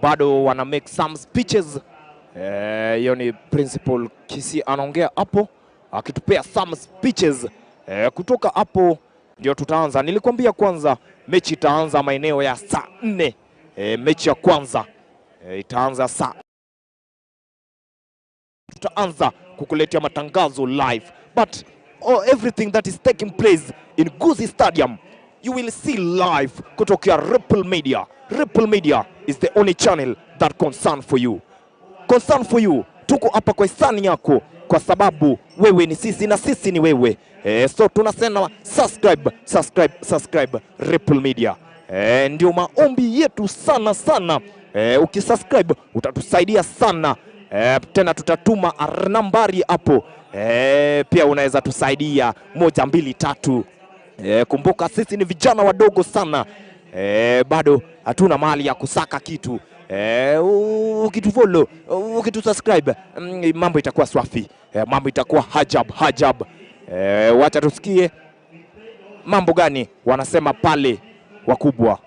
bado wana make some speeches. Hiyo ni Principal Kisii anaongea hapo akitupea some speeches. Kutoka hapo ndio tutaanza. Nilikwambia kwanza mechi itaanza maeneo ya saa 4. Mechi ya kwanza itaanza saa. Tutaanza kukuletea matangazo live, but everything that is taking place in Gusii Stadium you will see live kutoka Ripple Media. Ripple Media is the only channel that concern for you. Concern for you. Tuko hapa kwa hisani yako kwa sababu wewe ni sisi na sisi ni wewe. So tunasema subscribe Ripple Media. Ndio maombi yetu sana sana. Ukisubscribe utatusaidia sana. Tena tutatuma nambari hapo. Pia unaweza tusaidia 1 2 3. Kumbuka sisi ni vijana wadogo sana. Bado hatuna mali ya kusaka kitu. Ukitufollow, ukitusubscribe, mambo itakuwa swafi. Mambo itakuwa hajab. Wacha tusikie mambo gani wanasema pale wakubwa.